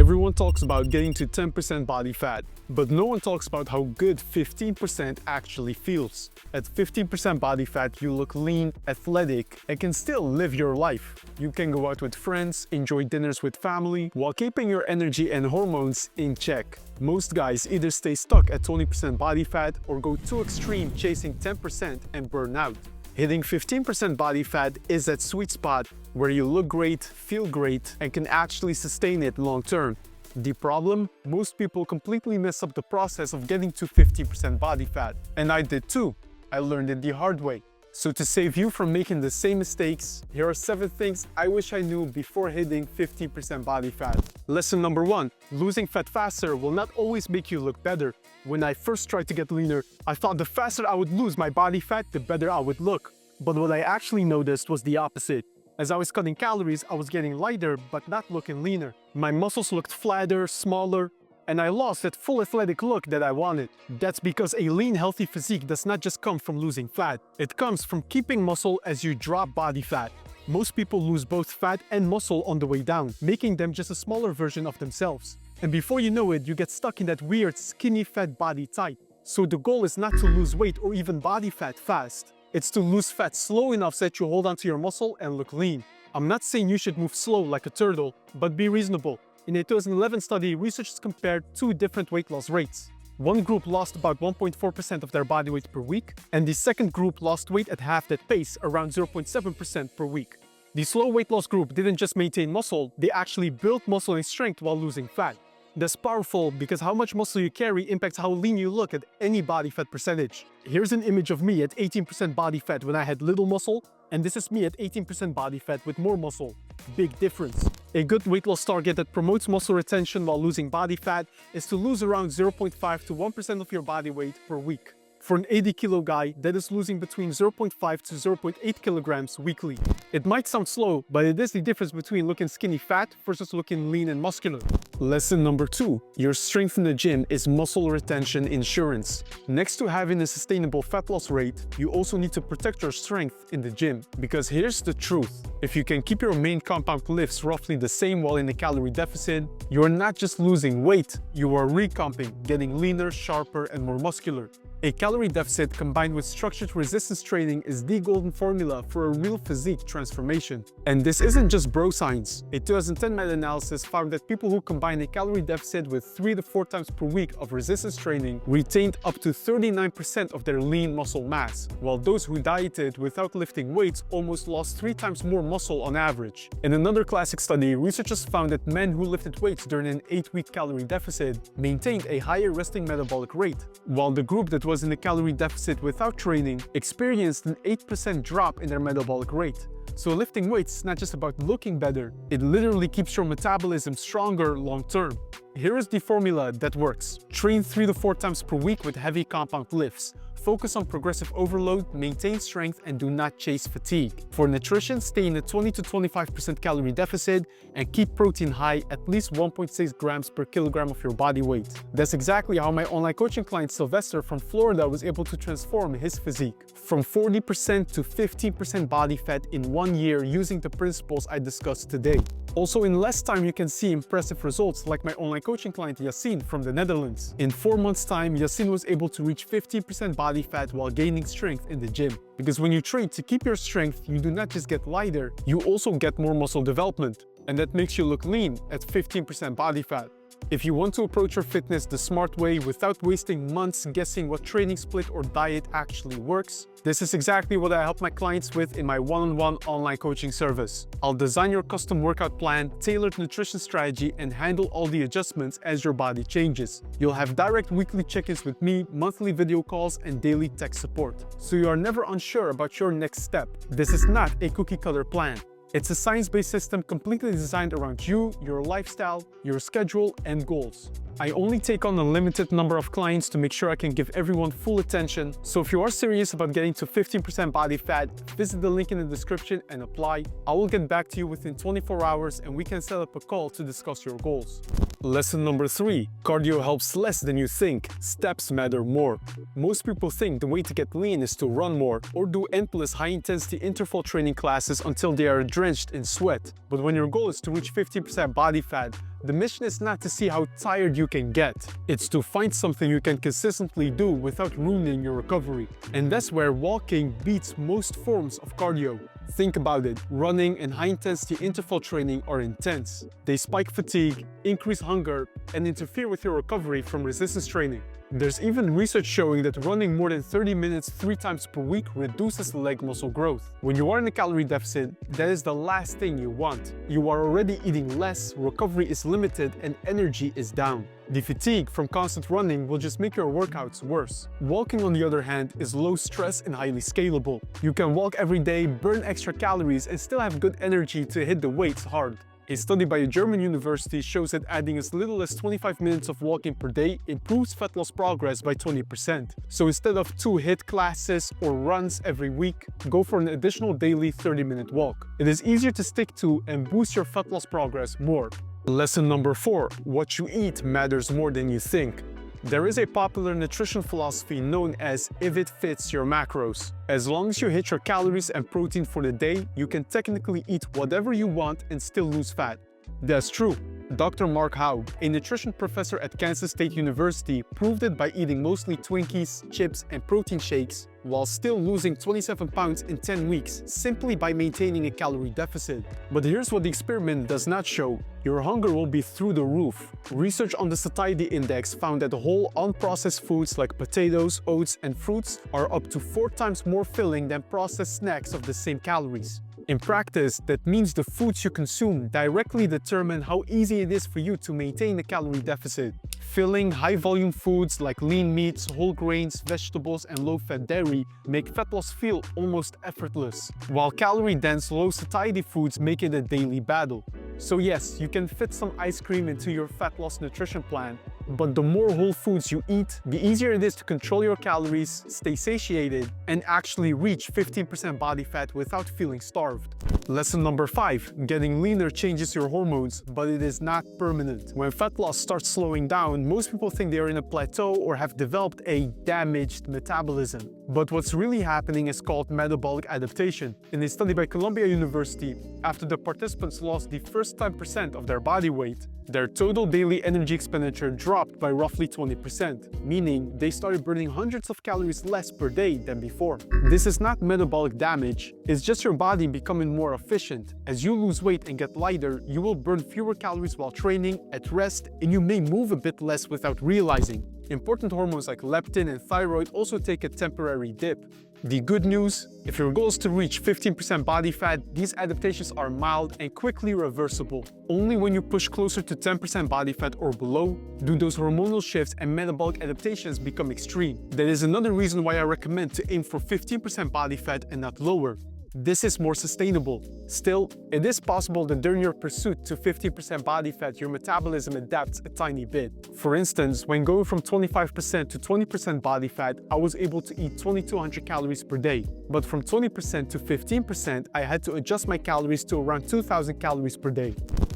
Everyone talks about getting to 10% body fat, but no one talks about how good 15% actually feels. At 15% body fat, you look lean, athletic, and can still live your life. You can go out with friends, enjoy dinners with family, while keeping your energy and hormones in check. Most guys either stay stuck at 20% body fat or go too extreme chasing 10% and burn out. Hitting 15% body fat is that sweet spot where you look great, feel great, and can actually sustain it long term. The problem? Most people completely mess up the process of getting to 50% body fat. And I did too. I learned it the hard way. So to save you from making the same mistakes, here are 7 things I wish I knew before hitting 50% body fat. Lesson number 1. Losing fat faster will not always make you look better. When I first tried to get leaner, I thought the faster I would lose my body fat, the better I would look. But what I actually noticed was the opposite. As I was cutting calories, I was getting lighter but not looking leaner. My muscles looked flatter, smaller, and I lost that full athletic look that I wanted. That's because a lean, healthy physique does not just come from losing fat. It comes from keeping muscle as you drop body fat. Most people lose both fat and muscle on the way down, making them just a smaller version of themselves. And before you know it, you get stuck in that weird skinny fat body type. So the goal is not to lose weight or even body fat fast. It's to lose fat slow enough so that you hold onto your muscle and look lean. I'm not saying you should move slow like a turtle, but be reasonable. In a 2011 study, researchers compared 2 different weight loss rates. One group lost about 1.4% of their body weight per week, and the second group lost weight at half that pace, around 0.7% per week. The slow weight loss group didn't just maintain muscle, they actually built muscle and strength while losing fat. That's powerful because how much muscle you carry impacts how lean you look at any body fat percentage. Here's an image of me at 18% body fat when I had little muscle, and this is me at 18% body fat with more muscle. Big difference. A good weight loss target that promotes muscle retention while losing body fat is to lose around 0.5 to 1% of your body weight per week. For an 80-kilo guy, that is losing between 0.5 to 0.8 kilograms weekly. It might sound slow, but it is the difference between looking skinny fat versus looking lean and muscular. Lesson number 2. Your strength in the gym is muscle retention insurance. Next to having a sustainable fat loss rate, you also need to protect your strength in the gym. Because here's the truth. If you can keep your main compound lifts roughly the same while in a calorie deficit, you're not just losing weight, you are recomping, getting leaner, sharper, and more muscular. A calorie deficit combined with structured resistance training is the golden formula for a real physique transformation. And this isn't just bro science. A 2010 meta-analysis found that people who combine a calorie deficit with 3 to 4 times per week of resistance training retained up to 39% of their lean muscle mass, while those who dieted without lifting weights almost lost 3 times more muscle on average. In another classic study, researchers found that men who lifted weights during an 8-week calorie deficit maintained a higher resting metabolic rate, while the group that was in a calorie deficit without training experienced an 8% drop in their metabolic rate. So lifting weights is not just about looking better, it literally keeps your metabolism stronger long term. Here is the formula that works. Train 3 to 4 times per week with heavy compound lifts. Focus on progressive overload, maintain strength, and do not chase fatigue. For nutrition, stay in a 20 to 25% calorie deficit and keep protein high at least 1.6 grams per kilogram of your body weight. That's exactly how my online coaching client Sylvester from Florida was able to transform his physique. From 40% to 15% body fat in 1 year using the principles I discussed today. Also, in less time, you can see impressive results like my online coaching client Yassine from the Netherlands. In 4 months' time, Yassine was able to reach 15% body fat while gaining strength in the gym. Because when you train to keep your strength, you do not just get lighter, you also get more muscle development. And that makes you look lean at 15% body fat. If you want to approach your fitness the smart way without wasting months guessing what training split or diet actually works, this is exactly what I help my clients with in my one-on-one online coaching service. I'll design your custom workout plan, tailored nutrition strategy, and handle all the adjustments as your body changes. You'll have direct weekly check-ins with me, monthly video calls, and daily tech support. So you are never unsure about your next step. This is not a cookie-cutter plan. It's a science-based system completely designed around you, your lifestyle, your schedule, and goals. I only take on a limited number of clients to make sure I can give everyone full attention. So if you are serious about getting to 15% body fat, visit the link in the description and apply. I will get back to you within 24 hours and we can set up a call to discuss your goals. Lesson number 3. Cardio helps less than you think. Steps matter more. Most people think the way to get lean is to run more or do endless high-intensity interval training classes until they are drenched in sweat. But when your goal is to reach 15% body fat, the mission is not to see how tired you can get. It's to find something you can consistently do without ruining your recovery. And that's where walking beats most forms of cardio. Think about it, running and high-intensity interval training are intense. They spike fatigue, increase hunger, and interfere with your recovery from resistance training. There's even research showing that running more than 30 minutes 3 times per week reduces leg muscle growth. When you are in a calorie deficit, that is the last thing you want. You are already eating less, recovery is limited, and energy is down. The fatigue from constant running will just make your workouts worse. Walking, on the other hand, is low stress and highly scalable. You can walk every day, burn extra calories, and still have good energy to hit the weights hard. A study by a German university shows that adding as little as 25 minutes of walking per day improves fat loss progress by 20%. So instead of 2 HIIT classes or runs every week, go for an additional daily 30-minute walk. It is easier to stick to and boosts your fat loss progress more. Lesson number 4. What you eat matters more than you think. There is a popular nutrition philosophy known as if it fits your macros. As long as you hit your calories and protein for the day, you can technically eat whatever you want and still lose fat. That's true. Dr. Mark Haug, a nutrition professor at Kansas State University, proved it by eating mostly Twinkies, chips, and protein shakes, while still losing 27 pounds in 10 weeks, simply by maintaining a calorie deficit. But here's what the experiment does not show. Your hunger will be through the roof. Research on the satiety index found that whole unprocessed foods like potatoes, oats, and fruits are up to 4 times more filling than processed snacks of the same calories. In practice, that means the foods you consume directly determine how easy it is for you to maintain a calorie deficit. Filling, high-volume foods like lean meats, whole grains, vegetables, and low-fat dairy make fat loss feel almost effortless, while calorie-dense, low-satiety foods make it a daily battle. So yes, you can fit some ice cream into your fat loss nutrition plan, but the more whole foods you eat, the easier it is to control your calories, stay satiated, and actually reach 15% body fat without feeling starved. Lesson number 5. Getting leaner changes your hormones, but it is not permanent. When fat loss starts slowing down, most people think they are in a plateau or have developed a damaged metabolism. But what's really happening is called metabolic adaptation. In a study by Columbia University, after the participants lost the first 10% of their body weight, their total daily energy expenditure dropped by roughly 20%, meaning they started burning hundreds of calories less per day than before. This is not metabolic damage, it's just your body becoming more efficient. As you lose weight and get lighter, you will burn fewer calories while training, at rest, and you may move a bit less without realizing. Important hormones like leptin and thyroid also take a temporary dip. The good news, if your goal is to reach 15% body fat, these adaptations are mild and quickly reversible. Only when you push closer to 10% body fat or below do those hormonal shifts and metabolic adaptations become extreme. That is another reason why I recommend to aim for 15% body fat and not lower. This is more sustainable. Still, it is possible that during your pursuit to 50% body fat, your metabolism adapts a tiny bit. For instance, when going from 25% to 20% body fat, I was able to eat 2,200 calories per day. But from 20% to 15%, I had to adjust my calories to around 2,000 calories per day.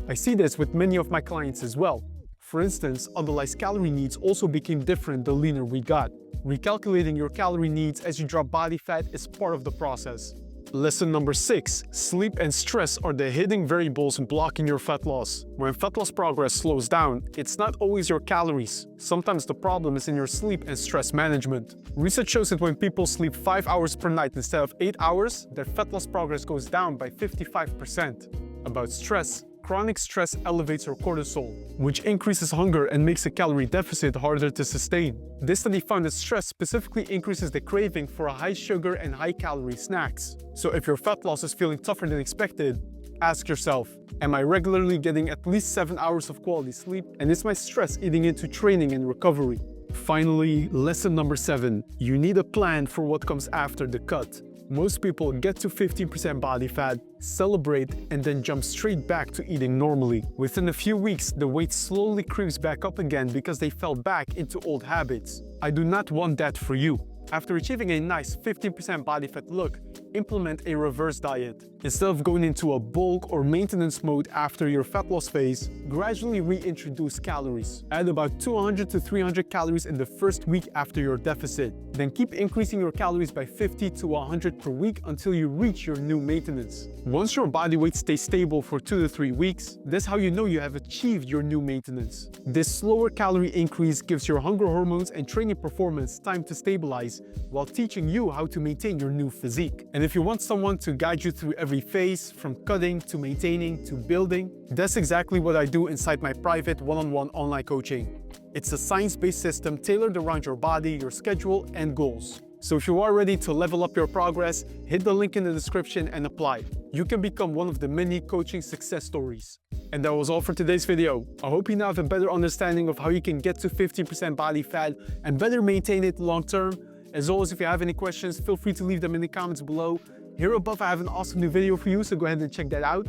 I see this with many of my clients as well. For instance, Adela's calorie needs also became different the leaner we got. Recalculating your calorie needs as you drop body fat is part of the process. Lesson number 6. Sleep and stress are the hidden variables blocking your fat loss. When fat loss progress slows down, it's not always your calories. Sometimes the problem is in your sleep and stress management. Research shows that when people sleep 5 hours per night instead of 8 hours, their fat loss progress goes down by 55%. About stress. Chronic stress elevates your cortisol, which increases hunger and makes a calorie deficit harder to sustain. This study found that stress specifically increases the craving for high sugar and high calorie snacks. So if your fat loss is feeling tougher than expected, ask yourself, am I regularly getting at least 7 hours of quality sleep? And is my stress eating into training and recovery? Finally, lesson number 7. You need a plan for what comes after the cut. Most people get to 15% body fat, celebrate, and then jump straight back to eating normally. Within a few weeks, the weight slowly creeps back up again because they fell back into old habits. I do not want that for you. After achieving a nice 15% body fat look, implement a reverse diet. Instead of going into a bulk or maintenance mode after your fat loss phase, gradually reintroduce calories. Add about 200 to 300 calories in the first week after your deficit. Then keep increasing your calories by 50 to 100 per week until you reach your new maintenance. Once your body weight stays stable for 2 to 3 weeks, that's how you know you have achieved your new maintenance. This slower calorie increase gives your hunger hormones and training performance time to stabilize while teaching you how to maintain your new physique. And if you want someone to guide you through every phase, from cutting to maintaining to building, that's exactly what I do inside my private one-on-one online coaching. It's a science-based system tailored around your body, your schedule, and goals. So if you are ready to level up your progress, hit the link in the description and apply. You can become one of the many coaching success stories. And that was all for today's video. I hope you now have a better understanding of how you can get to 15% body fat and better maintain it long term. As always, if you have any questions, feel free to leave them in the comments below. Here above, I have an awesome new video for you, so go ahead and check that out.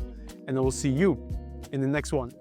And I will see you in the next one.